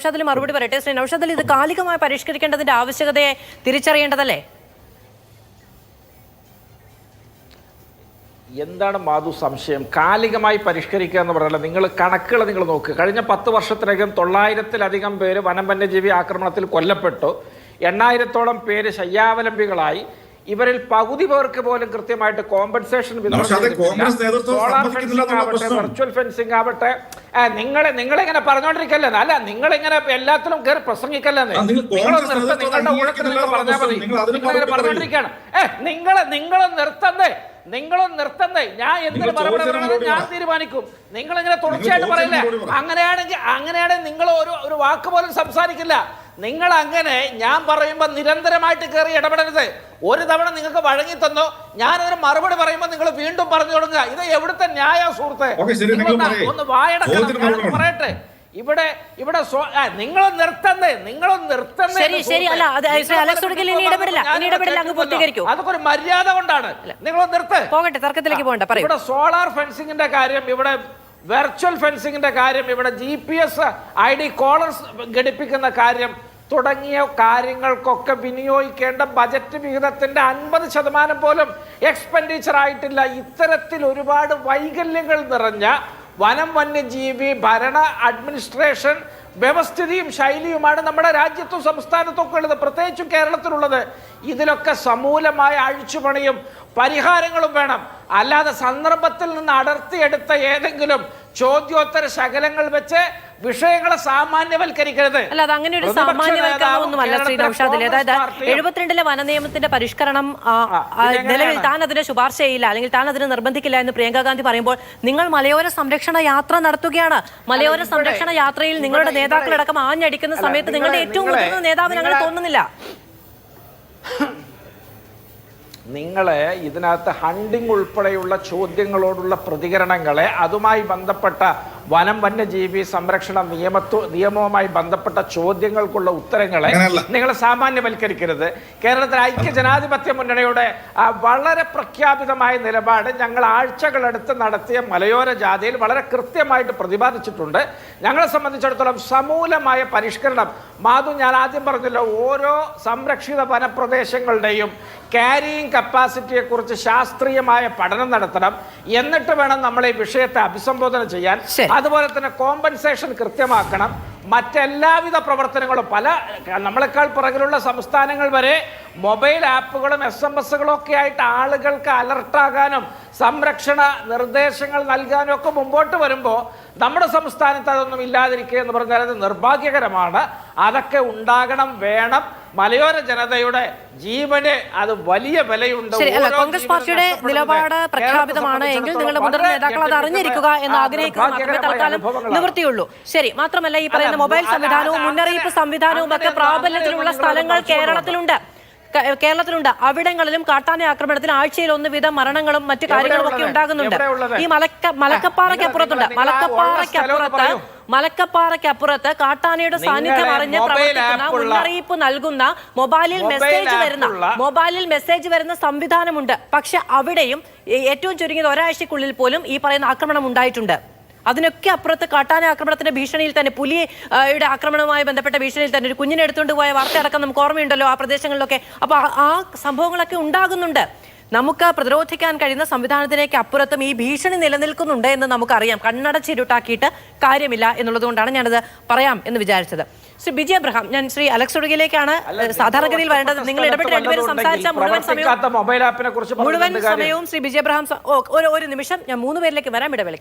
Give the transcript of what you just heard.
നൗഷാദിൽ മറുപടി പറയട്ടെ. ശ്രീ നൗഷാദിൽ, ഇത് കാലികമായി പരിഷ്കരിക്കേണ്ടതിന്റെ ആവശ്യകതയെ തിരിച്ചറിയേണ്ടതല്ലേ? എന്താണ് മാധു സംശയം? കാലികമായി പരിഷ്കരിക്കുക എന്ന് പറഞ്ഞാൽ നിങ്ങൾ കണക്കുകൾ നിങ്ങൾ നോക്കുക. കഴിഞ്ഞ 10 വർഷത്തിനകം 900-ലധികം പേര് വനം വന്യജീവി ആക്രമണത്തിൽ കൊല്ലപ്പെട്ടു. 8,000-ഓളം പേര് ശയ്യാവലംബികളായി. ഇവരിൽ പകുതി പേർക്ക് പോലും കൃത്യമായിട്ട് കോമ്പൻസേഷൻ വെർച്വൽ ഫെൻസിംഗ് ആവട്ടെ. നിങ്ങളിങ്ങനെ പറഞ്ഞോണ്ടിരിക്കല്ലേ, അല്ല നിങ്ങളിങ്ങനെ എല്ലാത്തിലും കയറി പ്രസംഗിക്കല്ലേ. നിങ്ങളുടെ ഊഴത്തിൽ നിങ്ങൾ പറഞ്ഞാൽ മതി. നിങ്ങളിങ്ങനെ പറഞ്ഞോണ്ടിരിക്കുകയാണ്. നിങ്ങളും നിർത്തണ്ടേ. ഞാൻ എന്തിനു മറുപടി പറയണമെന്ന് ഞാൻ തീരുമാനിക്കും. നിങ്ങളിങ്ങനെ തുടർച്ചയായിട്ട് പറയില്ലേ. അങ്ങനെയാണെങ്കിൽ നിങ്ങൾ ഒരു വാക്ക് പോലും സംസാരിക്കില്ല. നിങ്ങൾ അങ്ങനെ ഞാൻ പറയുമ്പോൾ നിരന്തരമായിട്ട് കയറി ഇടപെടരുത്. ഒരു തവണ നിങ്ങൾക്ക് വഴങ്ങി തന്നോ, ഞാനതിന് മറുപടി പറയുമ്പോൾ നിങ്ങൾ വീണ്ടും പറഞ്ഞു തുടങ്ങുക. ഇത് എവിടുത്തെ ന്യായ സുഹൃത്തെ? ഒന്ന് വായടക്കണം, പറയട്ടെ. ഇവിടെ നിങ്ങൾ നിർത്തണ്ടേ. അതൊക്കെ ഒരു മര്യാദ കൊണ്ടാണ്. നിങ്ങൾ നിർത്തേ. ഇവിടെ സോളാർ ഫെൻസിങ്ങിന്റെ കാര്യം, ഇവിടെ വെർച്വൽ ഫെൻസിങ്ങിന്റെ കാര്യം, ഇവിടെ GPS ID കോളേഴ്സ് ഘടിപ്പിക്കുന്ന കാര്യം തുടങ്ങിയ കാര്യങ്ങൾക്കൊക്കെ വിനിയോഗിക്കേണ്ട ബജറ്റ് വിഹിതത്തിന്റെ 50% പോലും എക്സ്പെൻഡിച്ചർ ആയിട്ടില്ല. ഇത്തരത്തിൽ ഒരുപാട് വൈകല്യങ്ങൾ നിറഞ്ഞ വനം വന്യജീവി ഭരണ അഡ്മിനിസ്ട്രേഷൻ വ്യവസ്ഥിതിയും ശൈലിയുമാണ് നമ്മുടെ രാജ്യത്തും സംസ്ഥാനത്തൊക്കെ ഉള്ളത്, പ്രത്യേകിച്ചും കേരളത്തിലുള്ളത്. ഇതിലൊക്കെ സമൂലമായ അഴിച്ചുപണിയും പരിഹാരങ്ങളും വേണം. അല്ലാതെ സന്ദർഭത്തിൽ നിന്ന് അടർത്തിയെടുത്ത ഏതെങ്കിലും ചോദ്യോത്തര ശകലങ്ങൾ വെച്ച് വിഷയങ്ങളെ സാമാന്യവൽക്കരിക്കരുത്. അല്ല, അത് അങ്ങനെ ഒരു സാമാന്യവൽക്കരണമൊന്നുമല്ല ശ്രീ നൗഷാദിൽ. അതായത് 72-ലെ വനനിയമത്തിന്റെ പരിഷ്കരണം നിലവിൽ താൻ അതിനെ ശുപാർശ ചെയ്യില്ല, അല്ലെങ്കിൽ താൻ അതിനെ നിർബന്ധിക്കില്ല എന്ന് പ്രിയങ്ക ഗാന്ധി പറയുമ്പോൾ നിങ്ങൾ മലയോര സംരക്ഷണ യാത്ര നടത്തുകയാണ്. മലയോര സംരക്ഷണ യാത്രയിൽ നിങ്ങളുടെ നേതാക്കളടക്കം ആഞ്ഞടിക്കുന്ന സമയത്ത് നിങ്ങളുടെ ഏറ്റവും മുതിർന്ന നേതാവിന് അങ്ങനെ തോന്നുന്നില്ല? നിങ്ങളെ ഇതിനകത്ത് ഹണ്ടിങ് ഉൾപ്പെടെയുള്ള ചോദ്യങ്ങളോടുള്ള പ്രതികരണങ്ങളെ, അതുമായി ബന്ധപ്പെട്ട വനം വന്യജീവി സംരക്ഷണ നിയമവുമായി ബന്ധപ്പെട്ട ചോദ്യങ്ങൾക്കുള്ള ഉത്തരങ്ങളെ നിങ്ങൾ സാമാന്യവൽക്കരിക്കരുത്. കേരളത്തിലെ ഐക്യ ജനാധിപത്യ മുന്നണിയുടെ വളരെ പ്രഖ്യാപിതമായ നിലപാട് ഞങ്ങൾ ആഴ്ചകളെടുത്ത് നടത്തിയ മലയോര ജാഥയിൽ വളരെ കൃത്യമായിട്ട് പ്രതിപാദിച്ചിട്ടുണ്ട്. ഞങ്ങളെ സംബന്ധിച്ചിടത്തോളം സമൂലമായ പരിഷ്കരണം. മാധു, ഞാൻ ആദ്യം പറഞ്ഞല്ലോ, ഓരോ സംരക്ഷിത വനപ്രദേശങ്ങളുടെയും ക്യാരിയിങ് കപ്പാസിറ്റിയെ കുറിച്ച് ശാസ്ത്രീയമായ പഠനം നടത്തണം. എന്നിട്ട് വേണം നമ്മൾ ഈ വിഷയത്തെ അഭിസംബോധന ചെയ്യാൻ. അതുപോലെ തന്നെ കോമ്പൻസേഷൻ കൃത്യമാക്കണം. മറ്റെല്ലാവിധ പ്രവർത്തനങ്ങളും നമ്മളെക്കാൾ പുറകിലുള്ള സംസ്ഥാനങ്ങൾ വരെ മൊബൈൽ ആപ്പുകളും SMS-കളും ഒക്കെ ആയിട്ട് ആളുകൾക്ക് അലർട്ടാകാനും സംരക്ഷണ നിർദ്ദേശങ്ങൾ നൽകാനും ഒക്കെ മുമ്പോട്ട് വരുമ്പോൾ നമ്മുടെ സംസ്ഥാനത്ത് അതൊന്നും ഇല്ലാതിരിക്കുക എന്ന് പറഞ്ഞാൽ അത് നിർഭാഗ്യകരമാണ്. അതൊക്കെ ഉണ്ടാകണം, വേണം. മലയോര ജനതയുടെ ജീവന് അത് വലിയ വിലയുണ്ട്. കോൺഗ്രസ് പാർട്ടിയുടെ നിലപാട് പ്രഖ്യാപിതമാണ് എങ്കിൽ നിങ്ങളുടെ മുതിർന്ന നേതാക്കൾ അത് അറിഞ്ഞിരിക്കുക എന്ന് ആഗ്രഹിക്കുന്ന തൽക്കാലം നിവൃത്തിയുള്ളൂ. ശരി, മാത്രമല്ല ഈ പറയുന്ന മൊബൈൽ സംവിധാനവും മുന്നറിയിപ്പ് സംവിധാനവും ഒക്കെ പ്രാബല്യത്തിലുള്ള സ്ഥലങ്ങൾ കേരളത്തിലുണ്ട്. അവിടങ്ങളിലും കാട്ടാന ആക്രമണത്തിൽ ആഴ്ചയിൽ 1 വീതം മരണങ്ങളും മറ്റു കാര്യങ്ങളും ഒക്കെ ഉണ്ടാകുന്നുണ്ട്. ഈ മലക്കപ്പാറയ്ക്കപ്പുറത്ത് കാട്ടാനയുടെ സാന്നിധ്യം അറിഞ്ഞ് പ്രവർത്തിക്കുന്ന, മുന്നറിയിപ്പ് നൽകുന്ന, മൊബൈലിൽ മെസ്സേജ് വരുന്ന സംവിധാനമുണ്ട്. പക്ഷെ അവിടെയും ഏറ്റവും ചുരുങ്ങിയത് ഒരാഴ്ചക്കുള്ളിൽ പോലും ഈ പറയുന്ന ആക്രമണം ഉണ്ടായിട്ടുണ്ട്. അതിനൊക്കെ അപ്പുറത്ത് കാട്ടാന ആക്രമണത്തിന്റെ ഭീഷണിയിൽ തന്നെ, പുലിയുടെ ആക്രമണവുമായി ബന്ധപ്പെട്ട ഭീഷണിയിൽ തന്നെ ഒരു കുഞ്ഞിനെ എടുത്തുകൊണ്ട് പോയ വാർത്തയടക്കം നമുക്ക് ഓർമ്മയുണ്ടല്ലോ ആ പ്രദേശങ്ങളിലൊക്കെ. അപ്പോൾ ആ സംഭവങ്ങളൊക്കെ ഉണ്ടാകുന്നുണ്ട്. നമുക്ക് പ്രതിരോധിക്കാൻ കഴിയുന്ന സംവിധാനത്തിലേക്ക് അപ്പുറത്തും ഈ ഭീഷണി നിലനിൽക്കുന്നുണ്ട് എന്ന് നമുക്കറിയാം. കണ്ണടച്ചിരുട്ടാക്കിയിട്ട് കാര്യമില്ല എന്നുള്ളതുകൊണ്ടാണ് ഞാനത് പറയാം എന്ന് വിചാരിച്ചത്. ശ്രീ ബിജി അബ്രഹാം, ഞാൻ ശ്രീ അലക്സ് ഒടുകിലേക്കാണ് സാധാരണഗതിയിൽ വരേണ്ടത്. നിങ്ങൾ ഇടപെട്ട് രണ്ടുപേരും സംസാരിച്ച മുഴുവൻ സമയവും ശ്രീ ബിജി അബ്രഹാം, ഒരു നിമിഷം, ഞാൻ 3 പേരിലേക്ക് വരാം. ഇടവേളയ്ക്ക്